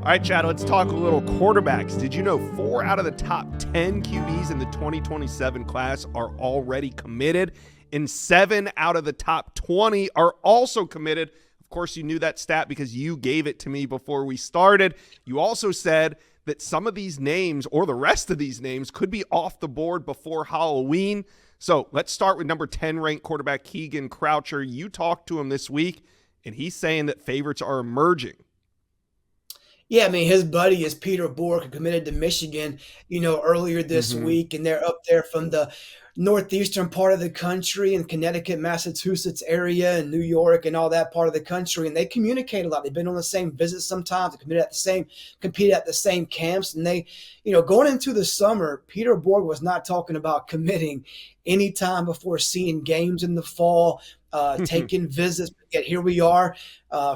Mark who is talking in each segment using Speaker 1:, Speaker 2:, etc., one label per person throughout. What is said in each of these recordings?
Speaker 1: All right, Chad, let's talk a little quarterbacks. Did you know 4 out of the top 10 QBs in the 2027 class are already committed, and 7 out of the top 20 are also committed? Of course, you knew that stat because you gave it to me before we started. You also said that some of these names, or the rest of these names, could be off the board before Halloween. So let's start with number 10 ranked quarterback Keegan Croucher. You talked to him this week, and he's saying that favorites are emerging.
Speaker 2: Yeah, I mean, his buddy is Peter Bork, who committed to Michigan, earlier this week, and they're up there from the northeastern part of the country in Connecticut, Massachusetts area, and New York, and all that part of the country. And they communicate a lot. They've been on the same visits sometimes. They competed at the same camps. And they, going into the summer, Peter Borg was not talking about committing any time before seeing games in the fall, taking visits. Yet here we are,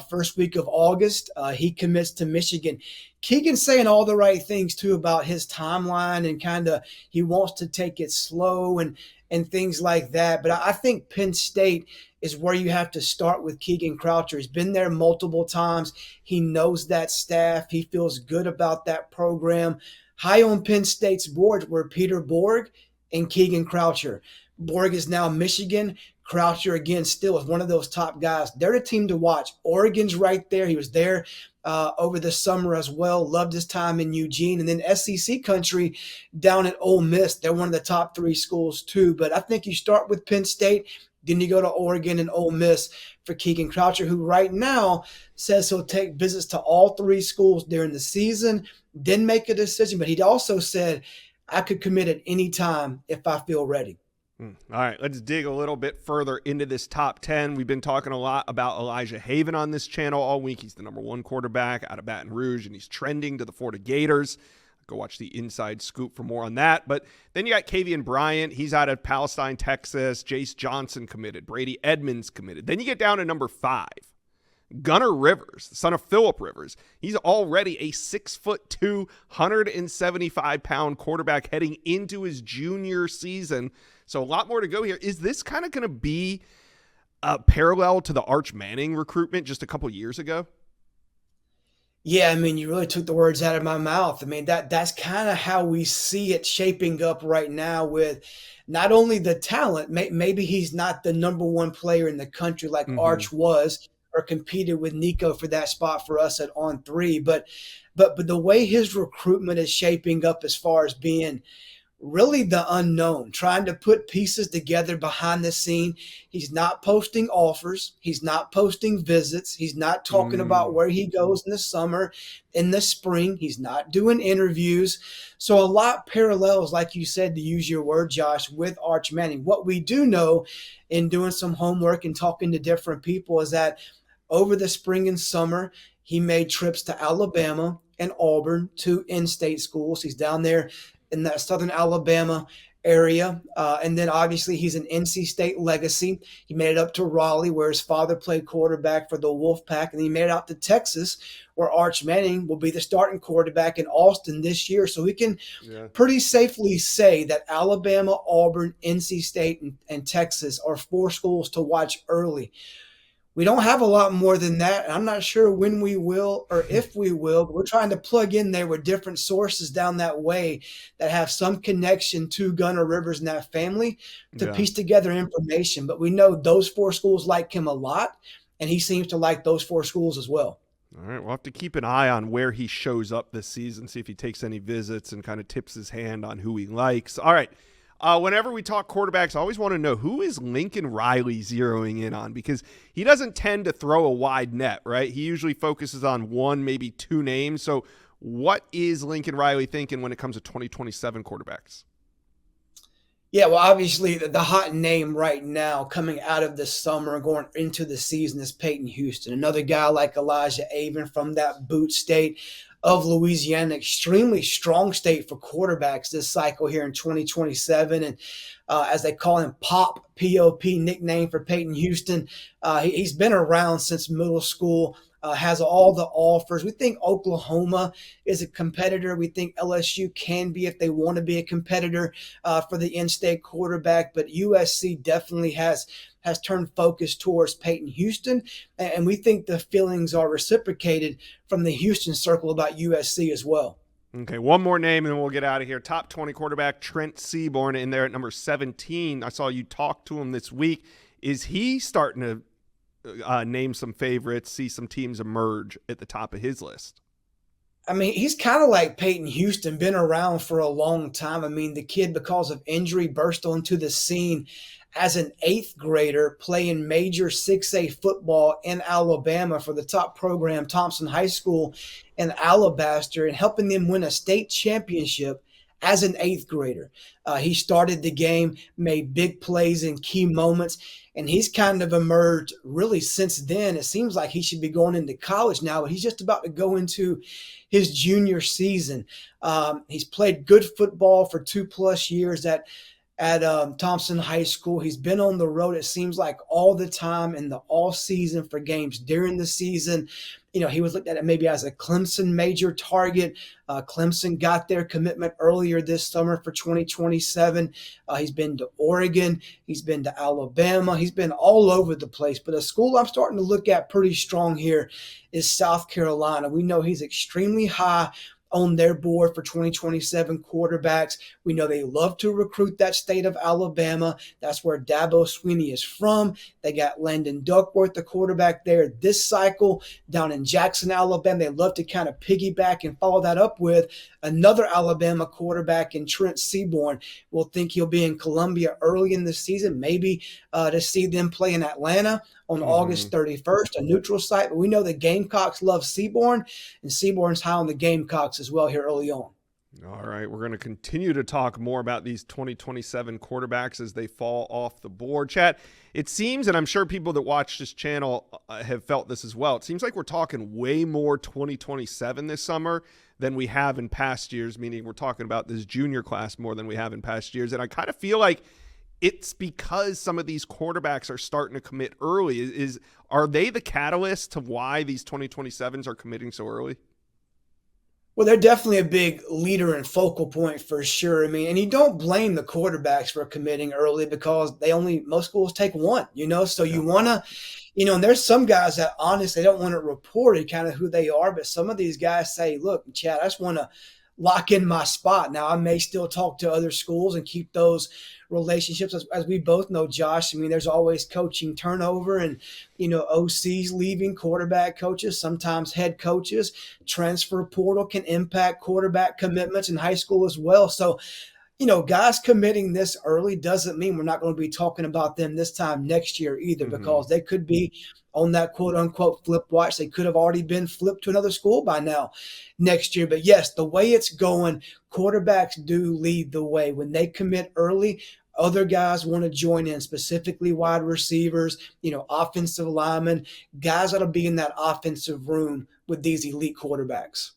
Speaker 2: first week of August. He commits to Michigan. Keegan's saying all the right things too about his timeline and kind of he wants to take it slow and things like that. But I think Penn State is where you have to start with Keegan Croucher. He's been there multiple times. He knows that staff. He feels good about that program. High on Penn State's board were Peter Borg and Keegan Croucher. Borg is now Michigan. Croucher, again, still is one of those top guys. They're the team to watch. Oregon's right there. He was there over the summer as well. Loved his time in Eugene. And then SEC country down at Ole Miss. They're one of the top 3 schools too. But I think you start with Penn State, then you go to Oregon and Ole Miss for Keegan Croucher, who right now says he'll take visits to all 3 schools during the season, then make a decision. But he'd also said, I could commit at any time if I feel ready.
Speaker 1: All right, let's dig a little bit further into this top 10. We've been talking a lot about Elijah Haven on this channel all week. He's the number 1 quarterback out of Baton Rouge, and he's trending to the Florida Gators. Go watch the Inside Scoop for more on that. But then you got Kavian Bryant. He's out of Palestine, Texas. Jace Johnson committed. Brady Edmonds committed. Then you get down to number 5. Gunnar Rivers, the son of Phillip Rivers. He's already a 6'2", 175-pound quarterback heading into his junior season. So a lot more to go here. Is this kind of going to be a parallel to the Arch Manning recruitment just a couple years ago?
Speaker 2: Yeah, I mean, you really took the words out of my mouth. I mean, that's kind of how we see it shaping up right now with not only the talent, maybe he's not the number 1 player in the country like Arch was or competed with Nico for that spot for us at On 3, but the way his recruitment is shaping up as far as being really the unknown, trying to put pieces together behind the scene. He's not posting offers. He's not posting visits. He's not talking about where he goes in the summer, in the spring. He's not doing interviews. So a lot parallels, like you said, to use your word, Josh, with Arch Manning. What we do know in doing some homework and talking to different people is that over the spring and summer, he made trips to Alabama and Auburn, 2 in-state schools. He's down there in that southern Alabama area. And then obviously he's an NC State legacy. He made it up to Raleigh, where his father played quarterback for the Wolfpack. And then he made it out to Texas, where Arch Manning will be the starting quarterback in Austin this year. So we can pretty safely say that Alabama, Auburn, NC State, and Texas are 4 schools to watch early. We don't have a lot more than that. And I'm not sure when we will or if we will, but we're trying to plug in there with different sources down that way that have some connection to Gunnar Rivers and that family to piece together information. But we know those 4 schools like him a lot, and he seems to like those 4 schools as well.
Speaker 1: All right, we'll have to keep an eye on where he shows up this season, see if he takes any visits and kind of tips his hand on who he likes. All right. Whenever we talk quarterbacks, I always want to know, who is Lincoln Riley zeroing in on? Because he doesn't tend to throw a wide net, right? He usually focuses on 1, maybe 2 names. So what is Lincoln Riley thinking when it comes to 2027 quarterbacks?
Speaker 2: Yeah, well, obviously the hot name right now coming out of the summer and going into the season is Peyton Houston, another guy like Elijah Avon from that boot state of Louisiana, extremely strong state for quarterbacks this cycle here in 2027. And as they call him, Pop, P-O-P, nickname for Peyton Houston. He's been around since middle school, has all the offers. We think Oklahoma is a competitor. We think LSU can be if they want to be a competitor for the in-state quarterback. But USC definitely has has turned focus towards Peyton Houston, and we think the feelings are reciprocated from the Houston circle about USC as well.
Speaker 1: Okay, one more name and then we'll get out of here. Top 20 quarterback Trent Seaborn in there at number 17. I saw you talk to him this week. Is he starting to name some favorites, see some teams emerge at the top of his list?
Speaker 2: I mean, he's kind of like Peyton Houston, been around for a long time. I mean, the kid, because of injury, burst onto the scene as an eighth grader playing major 6A football in Alabama for the top program, Thompson High School in Alabaster, and helping them win a state championship as an eighth grader. He started the game, made big plays in key moments, and he's kind of emerged really since then. It seems like he should be going into college now, but he's just about to go into his junior season. He's played good football for 2+ years at Thompson High School. He's been on the road, it seems like, all the time in the all season for games during the season. You know, he was looked at it maybe as a Clemson major target. Clemson got their commitment earlier this summer for 2027. He's been to Oregon. He's been to Alabama. He's been all over the place. But a school I'm starting to look at pretty strong here is South Carolina. We know he's extremely high on their board for 2027 quarterbacks. We know they love to recruit that state of Alabama. That's where Dabo Swinney is from. They got Landon Duckworth, the quarterback there this cycle down in Jackson, Alabama. They love to kind of piggyback and follow that up with another Alabama quarterback in Trent Seaborn. We'll think he'll be in Columbia early in the season, maybe to see them play in Atlanta on August 31st, a neutral site. But we know the Gamecocks love Seaborn, and Seaborn's high on the Gamecocks as well here early on.
Speaker 1: All right, we're going to continue to talk more about these 2027 quarterbacks as they fall off the board. Chat, it seems, and I'm sure people that watch this channel have felt this as well, it seems like we're talking way more 2027 this summer than we have in past years, meaning we're talking about this junior class more than we have in past years. And I kind of feel like it's because some of these quarterbacks are starting to commit early. Are they the catalyst to why these 2027s are committing so early?
Speaker 2: Well, they're definitely a big leader and focal point for sure. I mean, and you don't blame the quarterbacks for committing early because most schools take one, so you want to, and there's some guys that honestly don't want to report it kind of who they are. But some of these guys say, look, Chad, I just want to lock in my spot. Now, I may still talk to other schools and keep those relationships. As we both know, Josh, I mean, there's always coaching turnover and, OCs leaving, quarterback coaches, sometimes head coaches. Transfer portal can impact quarterback commitments in high school as well. So, guys committing this early doesn't mean we're not going to be talking about them this time next year either, because they could be on that quote unquote flip watch. They could have already been flipped to another school by now next year. But yes, the way it's going, quarterbacks do lead the way. When they commit early, other guys want to join in, specifically wide receivers, offensive linemen, guys that'll be in that offensive room with these elite quarterbacks.